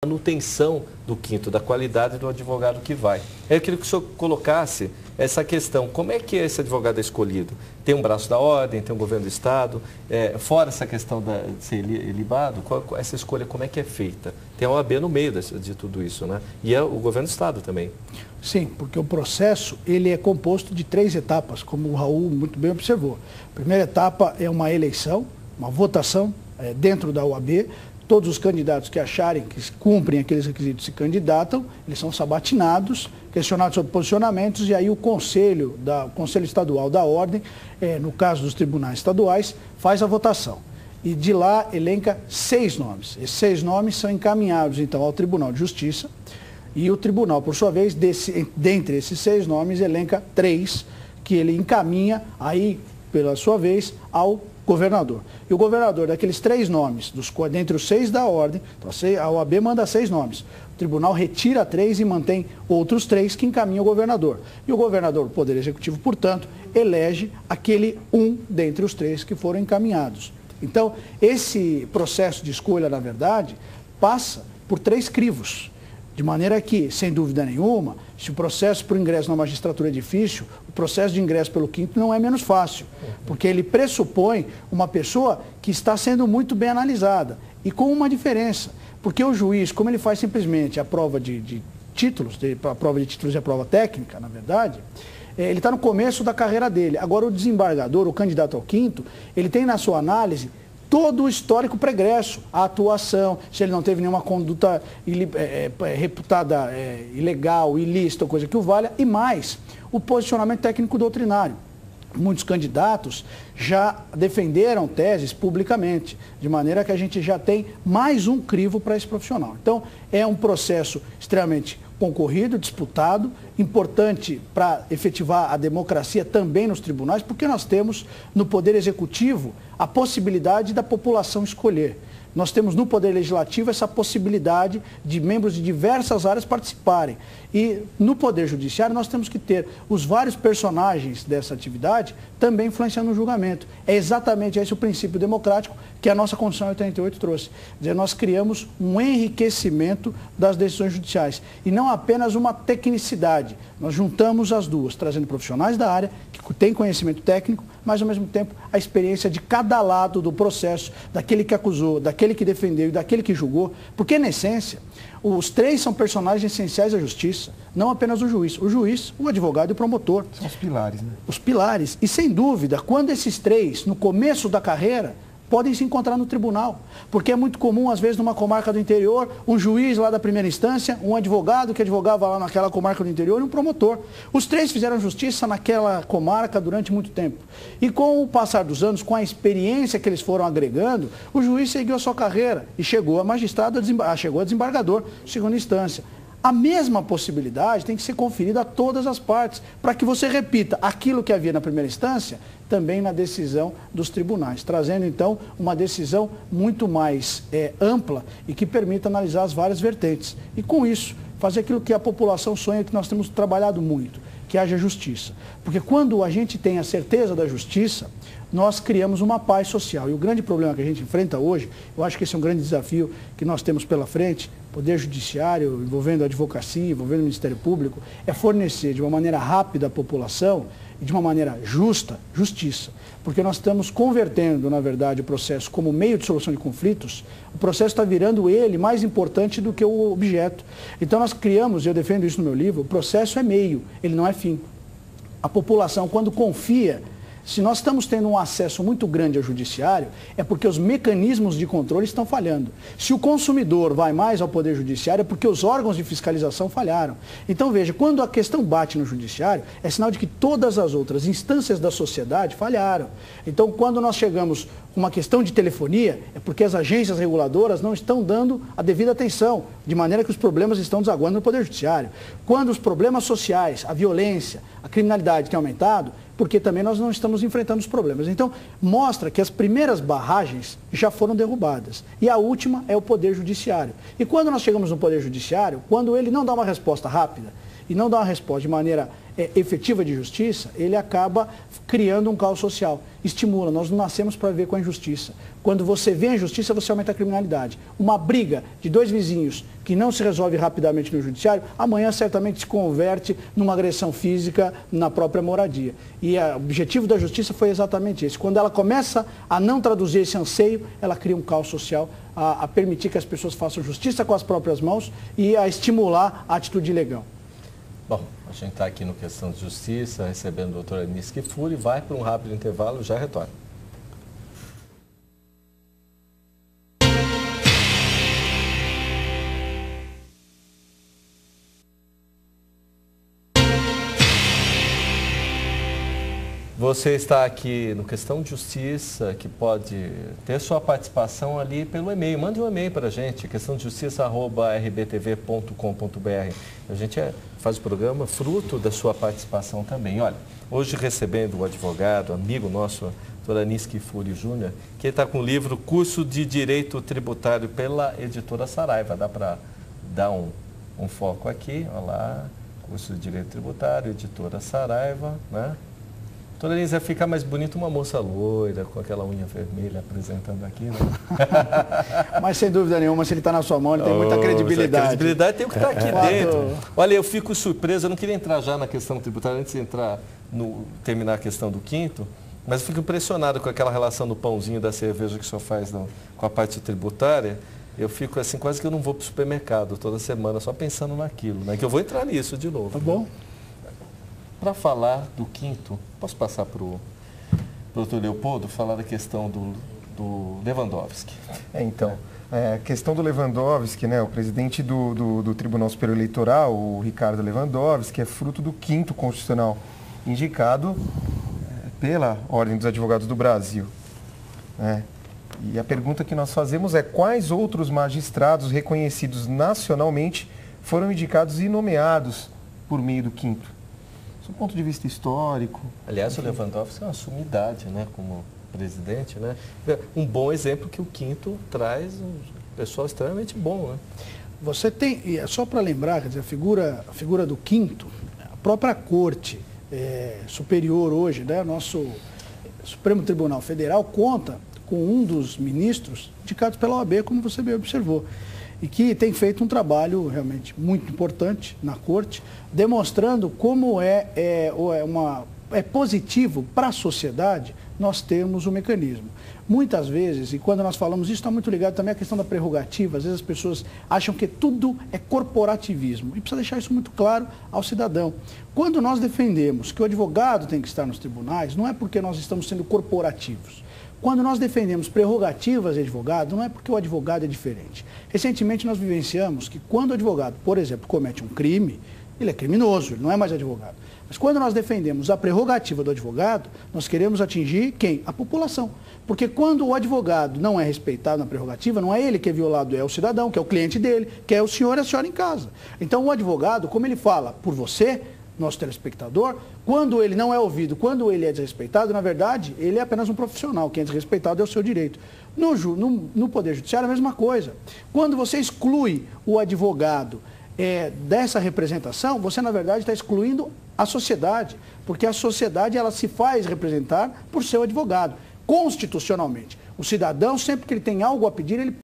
manutenção do quinto, da qualidade do advogado que vai. Eu queria que o senhor colocasse essa questão, como é que esse advogado é escolhido? Tem um braço da ordem, tem um governo do Estado, fora essa questão de ser ilibado, essa escolha como é que é feita? Tem a OAB no meio de tudo isso, né? E é o governo do Estado também. Sim, porque o processo ele é composto de 3 etapas, como o Raul muito bem observou. A primeira etapa é uma eleição, uma votação dentro da OAB. Todos os candidatos que acharem que cumprem aqueles requisitos se candidatam, eles são sabatinados, questionados sobre posicionamentos, e aí o Conselho Estadual da Ordem, no caso dos tribunais estaduais, faz a votação. E de lá elenca 6 nomes. Esses 6 nomes são encaminhados, então, ao Tribunal de Justiça, e o tribunal, por sua vez, dentre esses 6 nomes, elenca 3, que ele encaminha, aí, pela sua vez, ao governador. E o governador, daqueles 3 nomes, dentre os 6 da ordem, então a OAB manda 6 nomes. O tribunal retira 3 e mantém outros 3 que encaminham o governador. E o governador, o Poder Executivo, portanto, elege aquele dentre os 3 que foram encaminhados. Então, esse processo de escolha, na verdade, passa por 3 crivos. De maneira que, sem dúvida nenhuma, se o processo para o ingresso na magistratura é difícil, o processo de ingresso pelo quinto não é menos fácil, porque ele pressupõe uma pessoa que está sendo muito bem analisada, e com uma diferença, porque o juiz, como ele faz simplesmente a prova de títulos, a prova de títulos e a prova técnica, na verdade, ele está no começo da carreira dele. Agora, o desembargador, o candidato ao quinto, ele tem na sua análise todo o histórico pregresso, a atuação, se ele não teve nenhuma conduta reputada ilegal, ilícita, coisa que o valha, e mais, o posicionamento técnico doutrinário. Muitos candidatos já defenderam teses publicamente, de maneira que a gente já tem mais um crivo para esse profissional. Então, é um processo extremamente concorrido, disputado, importante para efetivar a democracia também nos tribunais, porque nós temos no Poder Executivo a possibilidade da população escolher. Nós temos no Poder Legislativo essa possibilidade de membros de diversas áreas participarem. E no Poder Judiciário nós temos que ter os vários personagens dessa atividade também influenciando no julgamento. É exatamente esse o princípio democrático que a nossa Constituição 88 trouxe. Quer dizer, nós criamos um enriquecimento das decisões judiciais e não apenas uma tecnicidade. Nós juntamos as duas, trazendo profissionais da área que têm conhecimento técnico, mas ao mesmo tempo a experiência de cada lado do processo, daquele que acusou, daquele que defendeu e daquele que julgou, porque na essência os 3 são personagens essenciais da justiça, não apenas o juiz, o advogado e o promotor. São os pilares, né? Os pilares. E sem dúvida, quando esses 3, no começo da carreira, podem se encontrar no tribunal, porque é muito comum, às vezes, numa comarca do interior, um juiz lá da primeira instância, um advogado que advogava lá naquela comarca do interior e um promotor. Os 3 fizeram justiça naquela comarca durante muito tempo. E com o passar dos anos, com a experiência que eles foram agregando, o juiz seguiu a sua carreira e chegou a magistrado, chegou a desembargador, segunda instância. A mesma possibilidade tem que ser conferida a todas as partes, para que você repita aquilo que havia na primeira instância, também na decisão dos tribunais, trazendo então uma decisão muito mais ampla e que permita analisar as várias vertentes. E com isso, fazer aquilo que a população sonha, que nós temos trabalhado muito, que haja justiça. Porque quando a gente tem a certeza da justiça, nós criamos uma paz social. E o grande problema que a gente enfrenta hoje, eu acho que esse é um grande desafio que nós temos pela frente, Poder Judiciário, envolvendo a advocacia, envolvendo o Ministério Público, é fornecer de uma maneira rápida à população e de uma maneira justa, justiça. Porque nós estamos convertendo, na verdade, o processo como meio de solução de conflitos, o processo está virando ele mais importante do que o objeto. Então nós criamos, e eu defendo isso no meu livro, o processo é meio, ele não é fim. A população, quando confia, se nós estamos tendo um acesso muito grande ao judiciário, é porque os mecanismos de controle estão falhando. Se o consumidor vai mais ao Poder Judiciário, é porque os órgãos de fiscalização falharam. Então, veja, quando a questão bate no judiciário, é sinal de que todas as outras instâncias da sociedade falharam. Então, quando nós chegamos com uma questão de telefonia, é porque as agências reguladoras não estão dando a devida atenção, de maneira que os problemas estão desaguando no Poder Judiciário. Quando os problemas sociais, a violência, a criminalidade têm aumentado, porque também nós não estamos enfrentando os problemas. Então, mostra que as primeiras barragens já foram derrubadas. E a última é o Poder Judiciário. E quando nós chegamos no Poder Judiciário, quando ele não dá uma resposta rápida, e não dá uma resposta de maneira efetiva de justiça, ele acaba criando um caos social. Estimula, nós não nascemos para viver com a injustiça. Quando você vê a injustiça, você aumenta a criminalidade. Uma briga de dois vizinhos que não se resolve rapidamente no judiciário, amanhã certamente se converte numa agressão física na própria moradia. E o objetivo da justiça foi exatamente esse. Quando ela começa a não traduzir esse anseio, ela cria um caos social, a permitir que as pessoas façam justiça com as próprias mãos e a estimular a atitude ilegal. Bom, a gente está aqui no Questão de Justiça, recebendo o doutor Anis Kfouri, vai para um rápido intervalo, já retorna. Você está aqui no Questão de Justiça, que pode ter sua participação ali pelo e-mail. Mande um e-mail para a gente, questãodejustiça@rbtv.com.br. A gente faz o programa fruto da sua participação também. Olha, hoje recebendo o advogado, amigo nosso, doutor Anis Kfouri Júnior, que está com o livro Curso de Direito Tributário pela editora Saraiva. Dá para dar um foco aqui, olha lá, Curso de Direito Tributário, editora Saraiva, né? Doutora Anis, vai ficar mais bonita uma moça loira, com aquela unha vermelha apresentando aqui, né? Mas sem dúvida nenhuma, se ele está na sua mão, ele tem muita credibilidade. A credibilidade tem o que está aqui dentro. Olha, eu fico surpreso, eu não queria entrar já na questão tributária, antes de terminar a questão do quinto, mas eu fico impressionado com aquela relação do pãozinho da cerveja que o senhor faz com a parte tributária. Eu fico assim, quase que eu não vou para o supermercado toda semana, só pensando naquilo, né? Que eu vou entrar nisso de novo. Tá bom? Para falar do quinto, posso passar para o doutor Leopoldo falar da questão do Lewandowski? Então, a questão do Lewandowski, né, o presidente do Tribunal Superior Eleitoral, o Ricardo Lewandowski, é fruto do quinto constitucional indicado pela Ordem dos Advogados do Brasil. Né? E a pergunta que nós fazemos é: quais outros magistrados reconhecidos nacionalmente foram indicados e nomeados por meio do quinto? Do ponto de vista histórico. Aliás, o Lewandowski é uma sumidade, né, como presidente, né? Um bom exemplo que o quinto traz um pessoal extremamente bom, né? Você tem, e só para lembrar, quer dizer, a figura do quinto, a própria Corte Superior hoje, né, nosso Supremo Tribunal Federal, conta com um dos ministros indicados pela OAB, como você bem observou, e que tem feito um trabalho realmente muito importante na Corte, demonstrando como é positivo para a sociedade nós termos um mecanismo. Muitas vezes, e quando nós falamos isso, está muito ligado também à questão da prerrogativa, às vezes as pessoas acham que tudo é corporativismo, e precisa deixar isso muito claro ao cidadão. Quando nós defendemos que o advogado tem que estar nos tribunais, não é porque nós estamos sendo corporativos. Quando nós defendemos prerrogativas de advogado, não é porque o advogado é diferente. Recentemente nós vivenciamos que quando o advogado, por exemplo, comete um crime, ele é criminoso, ele não é mais advogado. Mas quando nós defendemos a prerrogativa do advogado, nós queremos atingir quem? A população. Porque quando o advogado não é respeitado na prerrogativa, não é ele que é violado, é o cidadão, que é o cliente dele, que é o senhor e a senhora em casa. Então o advogado, como ele fala por você, nosso telespectador, quando ele não é ouvido, quando ele é desrespeitado, na verdade, ele é apenas um profissional. Quem é desrespeitado é o seu direito. No Poder Judiciário, a mesma coisa. Quando você exclui o advogado dessa representação, você, na verdade, está excluindo a sociedade, porque a sociedade ela se faz representar por seu advogado, constitucionalmente. O cidadão, sempre que ele tem algo a pedir, ele